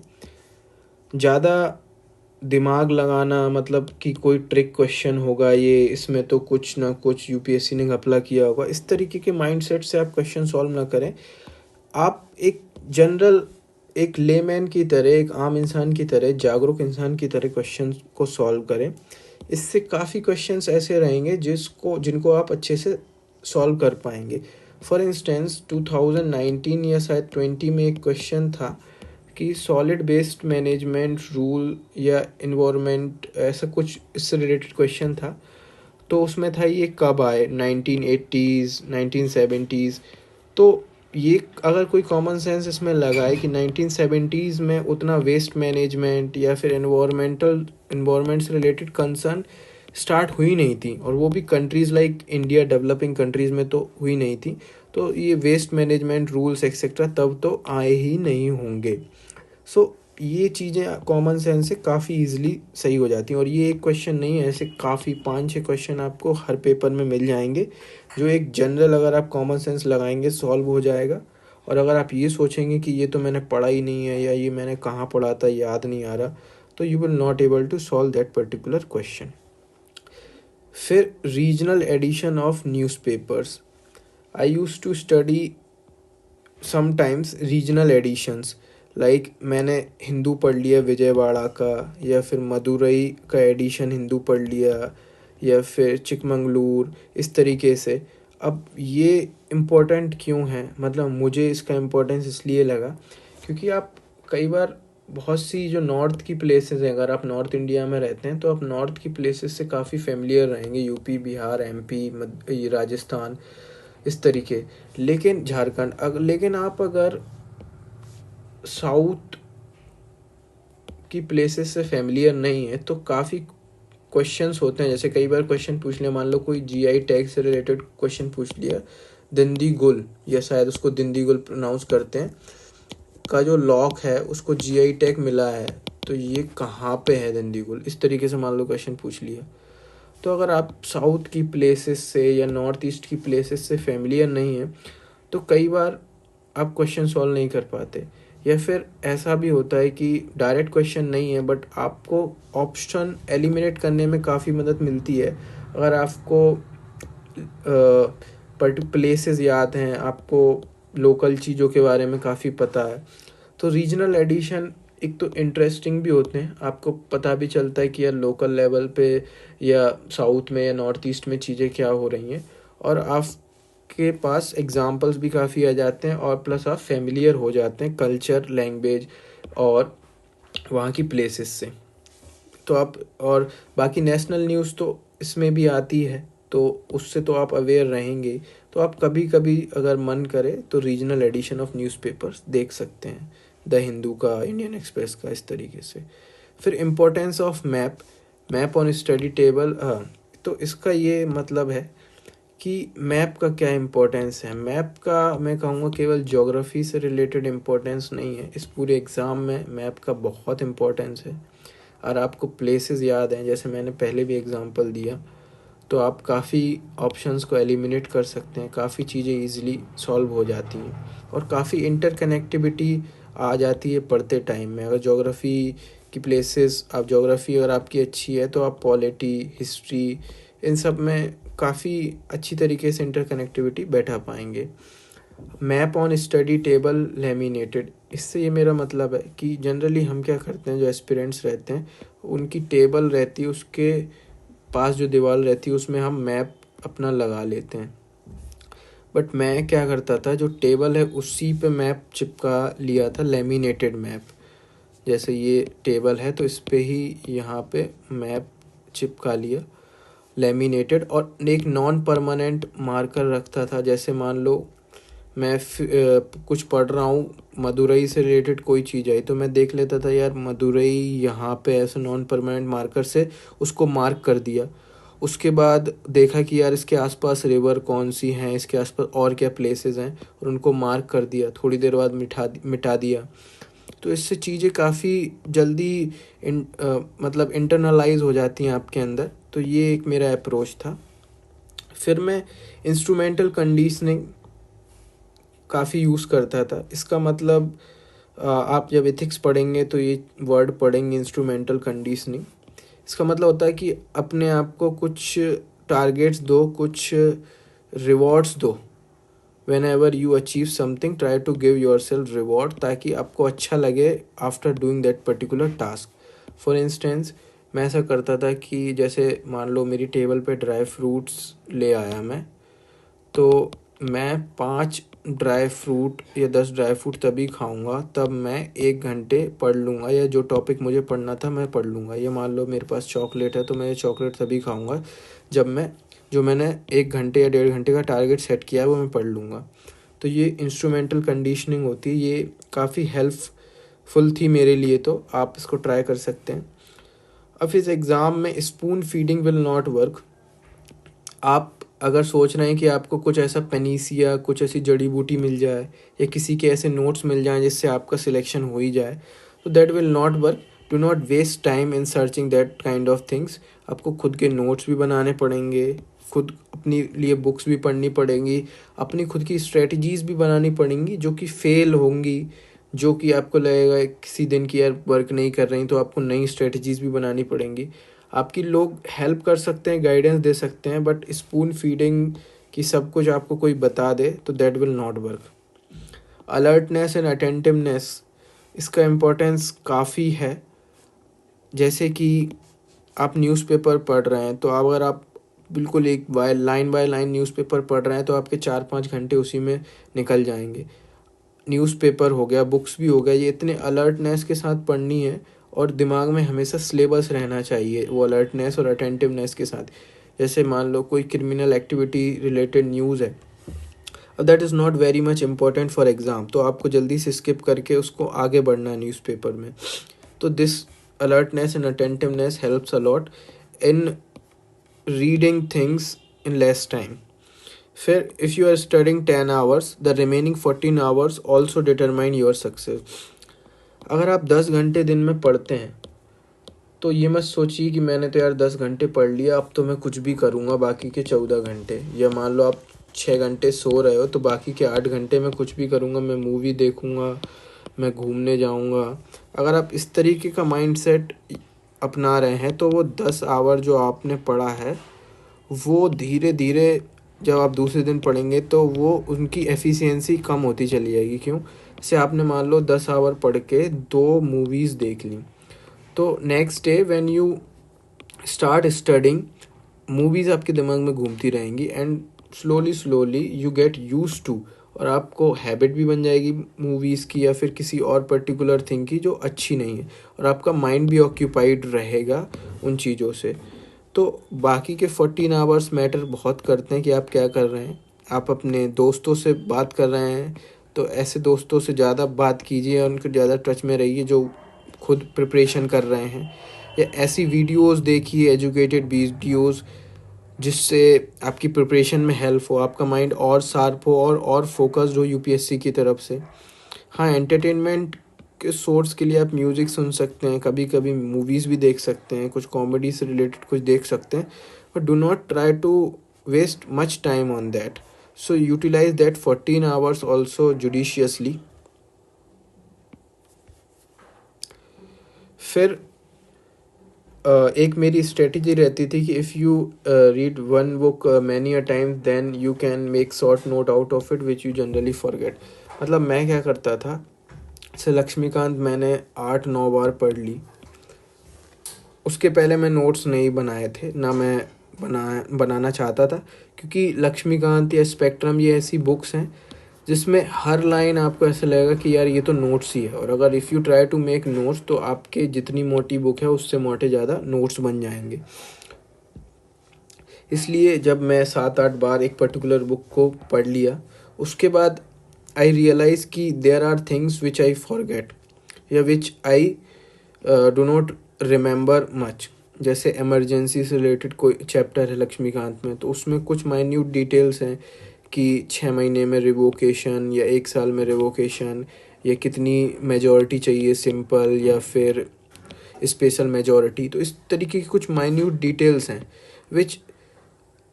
ज़्यादा दिमाग लगाना, मतलब कि कोई ट्रिक क्वेश्चन होगा ये, इसमें तो कुछ ना कुछ यूपीएससी ने घपला किया होगा, इस तरीके के माइंडसेट से आप क्वेश्चन सॉल्व ना करें। आप एक जनरल, एक लेमैन की तरह, एक आम इंसान की तरह, जागरूक इंसान की तरह क्वेश्चन को सॉल्व करें। इससे काफ़ी क्वेश्चंस ऐसे रहेंगे जिनको आप अच्छे से सॉल्व कर पाएंगे। फॉर इंस्टेंस 2019 या शायद 20 में एक क्वेश्चन था कि सॉलिड वेस्ट मैनेजमेंट रूल या इन्वायरमेंट, ऐसा कुछ इससे रिलेटेड क्वेश्चन था। तो उसमें था ये कब आए, 1980s 1970s। तो ये अगर कोई कॉमन सेंस इसमें लगाए कि 1970s में उतना वेस्ट मैनेजमेंट या फिर इन्वायरमेंट से रिलेटेड कंसर्न स्टार्ट हुई नहीं थी, और वो भी countries like India, developing countries में तो हुई नहीं थी। तो ये वेस्ट मैनेजमेंट रूल्स एक्सेट्रा तब तो आए ही नहीं होंगे। सो ये चीज़ें कॉमन सेंस से काफ़ी इजीली सही हो जाती हैं। और ये एक क्वेश्चन नहीं है, ऐसे काफ़ी 5-6 क्वेश्चन आपको हर पेपर में मिल जाएंगे, जो एक जनरल अगर आप कॉमन सेंस लगाएंगे सॉल्व हो जाएगा। और अगर आप ये सोचेंगे कि ये तो मैंने पढ़ा ही नहीं है या ये मैंने कहाँ पढ़ा था याद नहीं आ रहा, तो you will not able to solve that particular question. फिर regional edition of newspapers. I used to study sometimes regional editions, like मैंने हिंदू पढ़ लिया विजयवाड़ा का, या फिर मदुरई का एडिशन हिंदू पढ़ लिया, या फिर चिकमंगलूर, इस तरीके से। अब ये इम्पोर्टेंट क्यों है, मतलब मुझे इसका इम्पोर्टेंस इसलिए लगा क्योंकि आप कई बार बहुत सी जो नॉर्थ की प्लेसेस हैं, अगर आप नॉर्थ इंडिया में रहते हैं तो आप नॉर्थ की प्लेसेस से काफ़ी फेमिलियर रहेंगे, यूपी, बिहार, एमपी, राजस्थान, इस तरीके। लेकिन झारखंड लेकिन आप अगर साउथ की प्लेसेस से फेमिलियर नहीं है तो काफ़ी क्वेश्चंस होते हैं। जैसे कई बार क्वेश्चन पूछ लिया, मान लो कोई जीआई टैग से रिलेटेड क्वेश्चन पूछ लिया, दिंदीगुल, या शायद उसको दिंदीगुल प्रोनाउंस करते हैं, का जो लॉक है उसको जीआई टैग मिला है, तो ये कहाँ पे है दिंदीगुल, इस तरीके से मान लो क्वेश्चन पूछ लिया। तो अगर आप साउथ की प्लेसेस से या नॉर्थ ईस्ट की प्लेसेस से फेमिलियर नहीं है तो कई बार आप क्वेश्चन सॉल्व नहीं कर पाते। या फिर ऐसा भी होता है कि डायरेक्ट क्वेश्चन नहीं है बट आपको ऑप्शन एलिमिनेट करने में काफ़ी मदद मिलती है। अगर आपको प्लेसेस याद हैं, आपको लोकल चीज़ों के बारे में काफ़ी पता है, तो रीजनल एडिशन एक तो इंटरेस्टिंग भी होते हैं, आपको पता भी चलता है कि यार लोकल लेवल पे या साउथ में या नॉर्थ ईस्ट में चीज़ें क्या हो रही हैं, और आपके पास एग्जांपल्स भी काफ़ी आ जाते हैं, और प्लस आप फेमिलियर हो जाते हैं कल्चर, लैंग्वेज और वहाँ की प्लेसेस से। तो आप, और बाकी नेशनल न्यूज़ तो इसमें भी आती है तो उससे तो आप अवेयर रहेंगे। तो आप कभी कभी अगर मन करे तो रीजनल एडिशन ऑफ न्यूज़पेपर्स देख सकते हैं, द हिंदू का, इंडियन एक्सप्रेस का, इस तरीके से। फिर importance of map on study table. तो इसका ये मतलब है कि मैप का क्या इम्पोर्टेंस है। मैप का मैं कहूँगा केवल ज्योग्राफी से रिलेटेड इम्पोर्टेंस नहीं है, इस पूरे एग्ज़ाम में मैप का बहुत इम्पोर्टेंस है। और आपको प्लेसेस याद हैं, जैसे मैंने पहले भी एग्जांपल दिया, तो आप काफ़ी ऑप्शंस को एलिमिनेट कर सकते हैं, काफ़ी चीज़ें इजीली सॉल्व हो जाती हैं, और काफ़ी इंटरकनेक्टिविटी आ जाती है पढ़ते टाइम में। अगर ज्योग्राफी की प्लेसेस, आप ज्योग्राफी अगर आपकी अच्छी है तो आप पॉलिटी, हिस्ट्री, इन सब में काफ़ी अच्छी तरीके से इंटरकनेक्टिविटी बैठा पाएंगे। Map on study table laminated, इससे ये मेरा मतलब है कि जनरली हम क्या करते हैं, जो एस्पिरेंट्स रहते हैं उनकी टेबल रहती है, उसके पास जो दीवार रहती है उसमें हम मैप अपना लगा लेते हैं। बट मैं क्या करता था, जो टेबल है उसी पे मैप चिपका लिया था, लेमिनेटेड मैप। जैसे ये टेबल है तो इस पे ही यहाँ पे मैप चिपका लिया, लेमिनेटेड, और एक नॉन परमानेंट मार्कर रखता था। जैसे मान लो मैं कुछ पढ़ रहा हूँ, मदुरई से रिलेटेड कोई चीज़ आई तो मैं देख लेता था यार मदुरई यहाँ पे ऐसे नॉन परमानेंट मार्कर से उसको मार्क कर दिया। उसके बाद देखा कि यार इसके आसपास रिवर कौन सी हैं, इसके आसपास और क्या प्लेसेस हैं, और उनको मार्क कर दिया, थोड़ी देर बाद मिटा दिया। तो इससे चीज़ें काफ़ी जल्दी मतलब इंटरनलाइज हो जाती हैं आपके अंदर। तो ये एक मेरा अप्रोच था। फिर मैं इंस्ट्रूमेंटल कंडीशनिंग काफ़ी यूज़ करता था। इसका मतलब आप जब एथिक्स पढ़ेंगे तो ये वर्ड पढ़ेंगे, इंस्ट्रूमेंटल कंडीशनिंग। इसका मतलब होता है कि अपने आप को कुछ टारगेट्स दो, कुछ रिवॉर्ड्स दो। Whenever you achieve something try to give yourself reward, ताकि आपको अच्छा लगे after doing that particular task. For instance मैं ऐसा करता था कि जैसे मान लो मेरी टेबल पे ड्राई फ्रूट्स ले आया मैं, तो मैं 5 ड्राई फ्रूट या 10 ड्राई फ्रूट तभी खाऊंगा तब मैं 1 घंटे पढ़ लूँगा, या जो टॉपिक मुझे पढ़ना था मैं पढ़ लूँगा। ये मान लो मेरे पास चॉकलेट है तो मैं ये चॉकलेट तभी खाऊंगा जब मैं जो मैंने 1 घंटे या 1.5 घंटे का टारगेट सेट किया है वो मैं पढ़ लूँगा। तो ये इंस्ट्रूमेंटल कंडीशनिंग होती है, ये काफ़ी हेल्पफुल थी मेरे लिए, तो आप इसको ट्राई कर सकते हैं। अब इस एग्ज़ाम में spoon feeding will not work. आप अगर सोच रहे हैं कि आपको कुछ ऐसा पेनीसिया, कुछ ऐसी जड़ी बूटी मिल जाए या किसी के ऐसे नोट्स मिल जाएं जिससे आपका सिलेक्शन हो ही जाए, तो that will not work. Do not waste time in searching that kind of things. आपको खुद के नोट्स भी बनाने पड़ेंगे, खुद अपनी लिए बुक्स भी पढ़नी पड़ेंगी, अपनी खुद की स्ट्रेटजीज भी बनानी पड़ेंगी जो कि फेल होंगी, जो कि आपको लगेगा किसी दिन की यार वर्क नहीं कर रही, तो आपको नई स्ट्रेटजीज भी बनानी पड़ेंगी। आपकी लोग हेल्प कर सकते हैं, गाइडेंस दे सकते हैं, बट स्पून फीडिंग की सब कुछ आपको कोई बता दे तो that will not work. Alertness and attentiveness, इसका इम्पोर्टेंस काफ़ी है। जैसे कि आप न्यूज़पेपर पढ़ रहे हैं तो अगर आप बिल्कुल एक बाय लाइन न्यूज़पेपर पढ़ रहे हैं तो आपके 4-5 घंटे उसी में निकल जाएंगे। न्यूज़पेपर हो गया, बुक्स भी हो गया, ये इतने अलर्टनेस के साथ पढ़नी है और दिमाग में हमेशा सिलेबस रहना चाहिए वो अलर्टनेस और अटेंटिवनेस के साथ। जैसे मान लो कोई क्रिमिनल एक्टिविटी रिलेटेड न्यूज़ है, अब that is not very much important for exam, तो आपको जल्दी से स्किप करके उसको आगे बढ़ना है न्यूज़पेपर में। तो this alertness and attentiveness helps a lot in reading things in less time. फिर if you are studying 10 hours, the remaining 14 hours also determine your success. अगर आप 10 घंटे दिन में पढ़ते हैं तो ये मत सोचिए कि मैंने तो यार 10 घंटे पढ़ लिया, अब तो मैं कुछ भी करूँगा बाकी के 14 घंटे। या मान लो आप 6 घंटे सो रहे हो तो बाकी के 8 घंटे मैं कुछ भी करूँगा, मैं मूवी देखूँगा, मैं घूमने जाऊँगा। अगर आप इस तरीके का माइंडसेट अपना रहे हैं तो वो 10 आवर जो आपने पढ़ा है वो धीरे धीरे जब आप दूसरे दिन पढ़ेंगे तो वो उनकी एफिशिएंसी कम होती चली जाएगी। क्यों? जैसे आपने मान लो 10 आवर पढ़ के 2 मूवीज़ देख ली, तो next day when you start studying, movies आपके दिमाग में घूमती रहेंगी and slowly you get used to, और आपको हैबिट भी बन जाएगी मूवीज़ की या फिर किसी और पर्टिकुलर थिंग की जो अच्छी नहीं है, और आपका माइंड भी ऑक्यूपाइड रहेगा उन चीज़ों से। तो बाकी के 14 आवर्स मैटर बहुत करते हैं कि आप क्या कर रहे हैं। आप अपने दोस्तों से बात कर रहे हैं तो ऐसे दोस्तों से ज़्यादा बात कीजिए, उनके ज़्यादा टच में रहिए जो खुद प्रिपरेशन कर रहे हैं, या ऐसी वीडियोस देखिए, एजुकेटेड वीडियोस, जिससे आपकी प्रिपरेशन में हेल्प हो, आपका माइंड और शार्प हो और फोकस्ड हो यूपीएससी की तरफ से। हाँ, एंटरटेनमेंट के सोर्स के लिए आप म्यूज़िक सुन सकते हैं, कभी कभी मूवीज़ भी देख सकते हैं, कुछ कॉमेडी से रिलेटेड कुछ देख सकते हैं, but do not try to waste much time on that. So utilise that 14 hours also judiciously. फिर एक मेरी स्ट्रेटजी रहती थी कि if you read one book many a time then you can make short note out of it which you generally forget. मतलब मैं क्या करता था, जैसे लक्ष्मीकांत मैंने 8-9 बार पढ़ ली, उसके पहले मैं नोट्स नहीं बनाए थे, ना मैं बनाना चाहता था, क्योंकि लक्ष्मीकांत या स्पेक्ट्रम ये ऐसी बुक्स हैं जिसमें हर लाइन आपको ऐसा लगेगा कि यार ये तो नोट्स ही है, और अगर if you try to make notes तो आपके जितनी मोटी बुक है उससे मोटे ज़्यादा नोट्स बन जाएंगे। इसलिए जब मैं 7-8 बार एक पर्टिकुलर बुक को पढ़ लिया, उसके बाद आई रियलाइज़ कि there are things which I forget या which I do not remember much. जैसे इमरजेंसी से रिलेटेड कोई चैप्टर है लक्ष्मीकांत में, तो उसमें कुछ माइन्यूट डिटेल्स हैं कि 6 महीने में रिवोकेशन या 1 साल में रिवोकेशन, या कितनी मेजॉरिटी चाहिए, सिंपल या फिर स्पेशल मेजॉरिटी। तो इस तरीके की कुछ माइन्यूट डिटेल्स हैं विच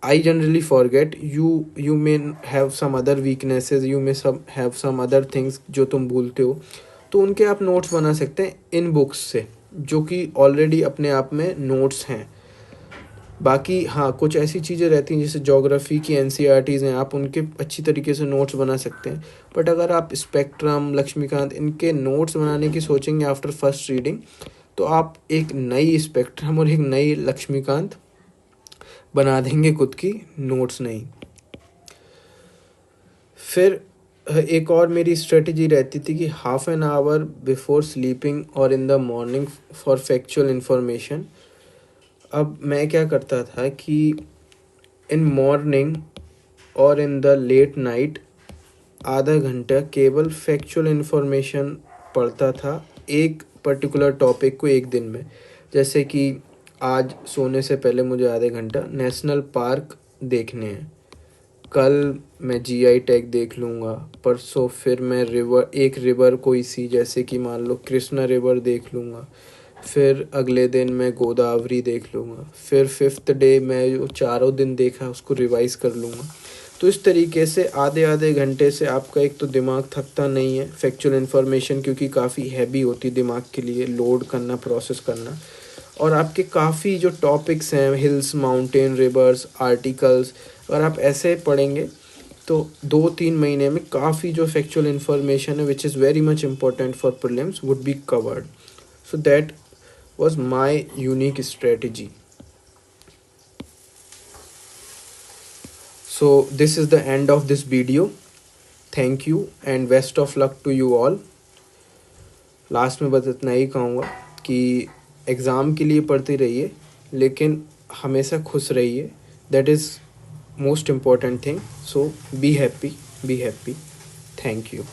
I generally forget. You may have some other weaknesses, you may have some other things जो तुम भूलते हो, तो उनके आप नोट्स बना सकते हैं इन बुक्स से, जो कि ऑलरेडी अपने आप में नोट्स हैं। बाकी हाँ, कुछ ऐसी चीज़ें रहती हैं जैसे ज्योग्राफी की एनसीईआरटीज़ हैं, आप उनके अच्छी तरीके से नोट्स बना सकते हैं, बट अगर आप स्पेक्ट्रम, लक्ष्मीकांत इनके नोट्स बनाने की सोचेंगे आफ्टर फर्स्ट रीडिंग, तो आप एक नई स्पेक्ट्रम और एक नई लक्ष्मीकांत बना देंगे खुद की, नोट्स नहीं। फिर एक और मेरी स्ट्रेटजी रहती थी कि half an hour before sleeping और in the morning for factual information. अब मैं क्या करता था कि इन मॉर्निंग और इन द लेट नाइट आधा घंटा केवल फैक्चुअल इन्फॉर्मेशन पढ़ता था एक पर्टिकुलर टॉपिक को एक दिन में। जैसे कि आज सोने से पहले मुझे आधे घंटा नेशनल पार्क देखने हैं, कल मैं जीआई टैग देख लूँगा, परसों फिर मैं रिवर कोई सी जैसे कि मान लो कृष्णा रिवर देख लूँगा, फिर अगले दिन मैं गोदावरी देख लूँगा, फिर फिफ्थ डे मैं जो चारों दिन देखा उसको रिवाइज कर लूँगा। तो इस तरीके से आधे आधे घंटे से आपका एक तो दिमाग थकता नहीं है, फैक्चुअल इन्फॉर्मेशन क्योंकि काफ़ी हैवी होती है दिमाग के लिए लोड करना, प्रोसेस करना। और आपके काफ़ी जो टॉपिक्स हैं, हिल्स, माउंटेन, रिवर्स, आर्टिकल्स, अगर आप ऐसे पढ़ेंगे तो 2-3 महीने में काफ़ी जो फैक्चुअल इन्फॉर्मेशन है which is very much important for prelims would be covered. So that was my unique strategy. So this is the end of this video. Thank you and best of luck to you all. Last में बस इतना ही कहूँगा कि exam के लिए पढ़ते रहिए लेकिन हमेशा खुश रहिए, that is most important thing. So be happy, be happy. Thank you.